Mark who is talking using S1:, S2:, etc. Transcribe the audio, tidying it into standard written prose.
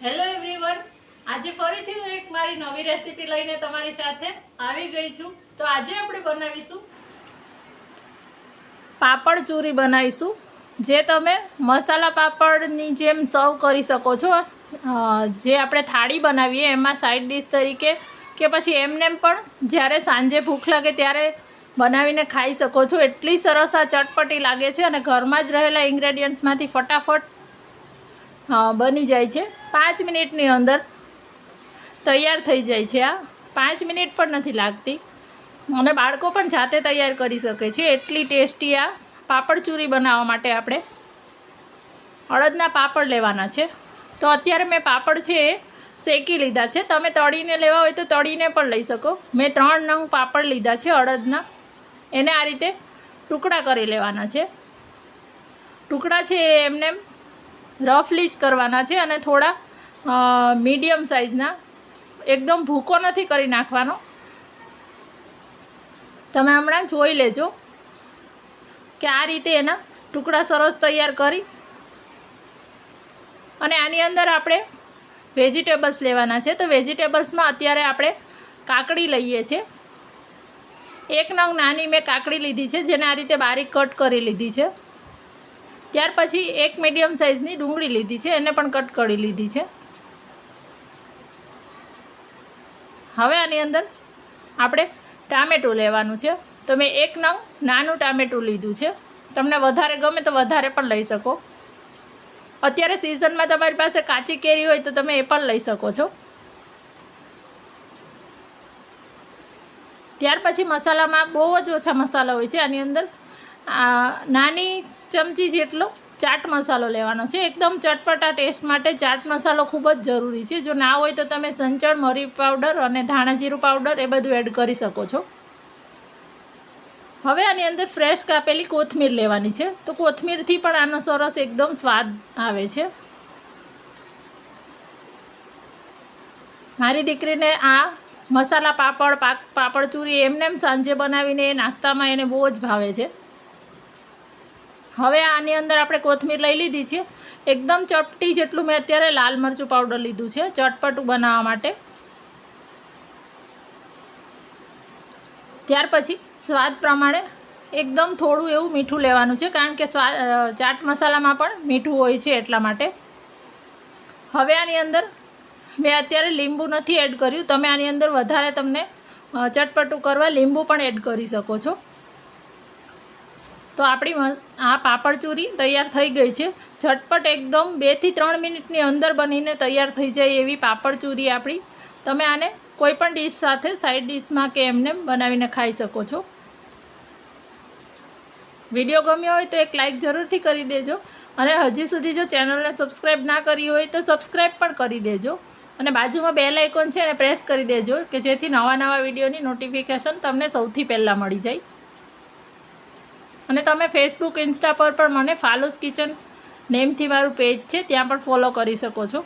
S1: Hello everyone, આજે ફરીથી હું એક મારી નવી રેસીપી લઈને તમારી સાથે આવી ગઈ છું. તો આજે આપણે બનાવીશું પાપડ ચૂરી બનાવીશું, જે તમે મસાલા પાપડની જેમ સર્વ કરી શકો છો. જે આપણે થાળી બનાવીએ એમાં સાઈડ ડિશ તરીકે કે પછી એમનેમ પણ જ્યારે સાંજે ભૂખ લાગે ત્યારે બનાવીને ખાઈ શકો છો. એટલી સરસ આ ચટપટી લાગે છે અને ઘરમાં જ રહેલા ઇન્ગ્રેડિયન્ટ્સમાંથી ફટાફટ બની જાય છે. 5 મિનિટની અંદર તૈયાર થઈ જાય છે. આ 5 મિનિટ પણ નથી લાગતી અને બાળકો પણ જાતે તૈયાર કરી શકે છે. એટલી ટેસ્ટી આ પાપડ ચૂરી બનાવવા માટે આપણે અડદના પાપડ લેવાના છે. તો અત્યારે મેં પાપડ છે એ શેકી લીધા છે. તમે તળીને લેવા હોય તો તળીને પણ લઈ શકો. મેં 3 નંગ પાપડ લીધા છે અડદના. એને આ રીતે ટુકડા કરી લેવાના છે. ટુકડા છે એમને રફલી જ કરવાના છે અને થોડા મીડિયમ સાઇઝના, એકદમ ભૂકો નથી કરી નાખવાનો. તમે હમણાં જોઈ લેજો કે આ રીતે એના ટુકડા સરસ તૈયાર કરી અને આની અંદર આપણે વેજીટેબલ્સ લેવાના છે. તો વેજીટેબલ્સમાં અત્યારે આપણે કાકડી લઈએ છીએ. 1 નંગ નાની મેં કાકડી લીધી છે, જેને આ રીતે બારીક કટ કરી લીધી છે. ત્યાર પછી 1 મીડિયમ સાઇઝની ડુંગળી લીધી છે, એને પણ કટ કરી લીધી છે. હવે આની અંદર આપણે ટામેટું લેવાનું છે. તો મેં 1 નંગ નાનું ટામેટું લીધું છે. તમને વધારે ગમે તો વધારે પણ લઈ શકો. અત્યારે સિઝનમાં તમારી પાસે કાચી કેરી હોય તો તમે એ પણ લઈ શકો છો. ત્યાર પછી મસાલામાં બહુ જ ઓછા મસાલા હોય છે. આની અંદર નાની ચમચી જેટલો ચાટ મસાલો લેવાનો છે. એકદમ ચટપટા ટેસ્ટ માટે ચાટ મસાલો ખૂબ જ જરૂરી છે. જો ના હોય તો તમે સંચળ, મરી પાવડર અને ધાણા જીરું પાવડર એ બધું એડ કરી શકો છો. હવે આની અંદર ફ્રેશ કાપેલી કોથમીર લેવાની છે. તો કોથમીરથી પણ આનો સરસ એકદમ સ્વાદ આવે છે. મારી દીકરીને આ મસાલા પાપડ ચૂરી એમને સાંજે બનાવીને નાસ્તામાં એને બહુ જ ભાવે છે. હવે આની અંદર આપણે કોથમીર લઈ લીધી છે. એકદમ ચપટી જેટલું મેં અત્યારે લાલ મરચું પાવડર લીધું છે ચટપટું બનાવવા માટે. ત્યાર પછી સ્વાદ પ્રમાણે એકદમ થોડું એવું મીઠું લેવાનું છે, કારણ કે ચાટ મસાલામાં પણ મીઠું હોય છે એટલા માટે. હવે આની અંદર મેં અત્યારે લીંબુ નથી એડ કર્યું. તમે આની અંદર વધારે તમને ચટપટું કરવા લીંબુ પણ એડ કરી શકો છો. તો આપણી આ પાપડ ચૂરી તૈયાર થઈ ગઈ છે. ઝટપટ એકદમ 2 થી 3 મિનિટની અંદર બનીને તૈયાર થઈ જાય એવી પાપડ ચૂરી આપણી. તમે આને કોઈ પણ ડીશ સાથે સાઈડ ડીશમાં કે એમને બનાવીને ખાઈ શકો છો. વિડીયો ગમ્યો હોય તો એક લાઈક જરૂરથી કરી દેજો અને હજી સુધી જો ચેનલને સબસ્ક્રાઈબ ના કરી હોય તો સબસ્ક્રાઈબ પણ કરી દેજો અને બાજુમાં બેલ આઇકોન છે એને પ્રેસ કરી દેજો કે જેથી નવા વિડીયોની નોટિફિકેશન તમને સૌથી પહેલાં મળી જાય. અને તમે ફેસબુક, ઇન્સ્ટા પર પણ મને ફાલુસ કિચન નેમથી મારું પેજ છે ત્યાં પણ ફોલો કરી શકો છો.